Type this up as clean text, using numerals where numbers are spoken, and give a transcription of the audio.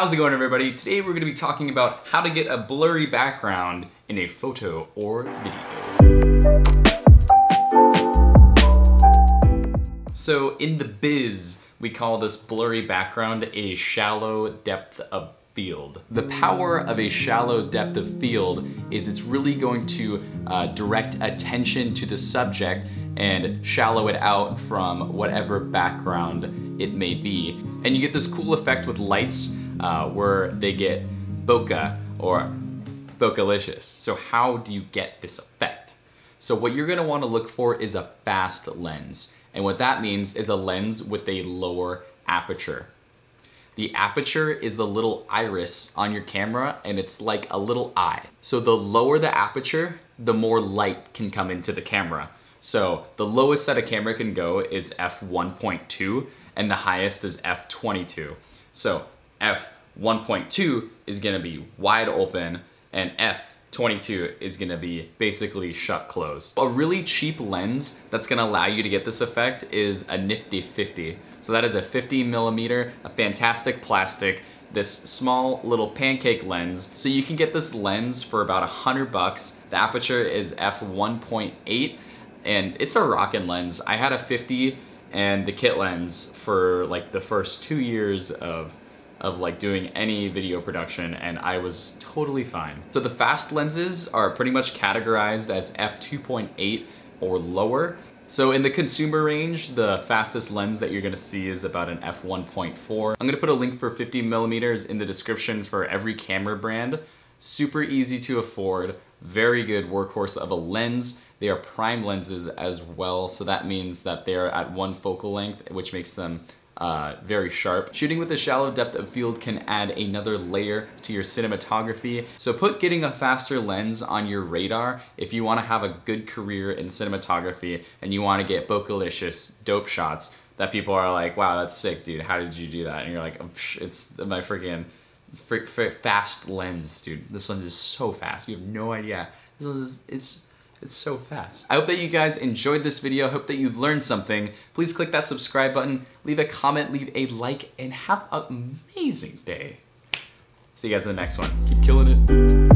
How's it going, everybody? Today we're going to be talking about how to get a blurry background in a photo or video. So in the biz, we call this blurry background a shallow depth of field. The power of a shallow depth of field is it's really going to direct attention to the subject and shallow it out from whatever background it may be. And you get this cool effect with lights where they get bokeh or bokeh-licious. So how do you get this effect? So what you're gonna wanna look for is a fast lens. And what that means is a lens with a lower aperture. The aperture is the little iris on your camera, and it's like a little eye. So the lower the aperture, the more light can come into the camera. So the lowest that a camera can go is f1.2 and the highest is f22. So f1.2 is gonna be wide open and f22 is gonna be basically shut closed. A really cheap lens that's gonna allow you to get this effect is a nifty 50. So that is a 50mm, a fantastic plastic, this small little pancake lens. So you can get this lens for about $100. The aperture is f1.8 and it's a rockin' lens. I had a 50 and the kit lens for like the first 2 years of like doing any video production, and I was totally fine. So the fast lenses are pretty much categorized as f2.8 or lower. So in the consumer range, the fastest lens that you're gonna see is about an f1.4. I'm gonna put a link for 50mm in the description for every camera brand. Super easy to afford, very good workhorse of a lens. They are prime lenses as well, so that means that they're at one focal length, which makes them very sharp. Shooting with a shallow depth of field can add another layer to your cinematography. So put getting a faster lens on your radar if you want to have a good career in cinematography and you want to get bokeh-licious dope shots that people are like, wow, that's sick, dude. How did you do that? And you're like, oh, it's my freaking fast lens, dude. This lens is so fast. You have no idea. This one is, it's so fast. I hope that you guys enjoyed this video. I hope that you learned something. Please click that subscribe button, leave a comment, leave a like, and have an amazing day. See you guys in the next one. Keep killing it.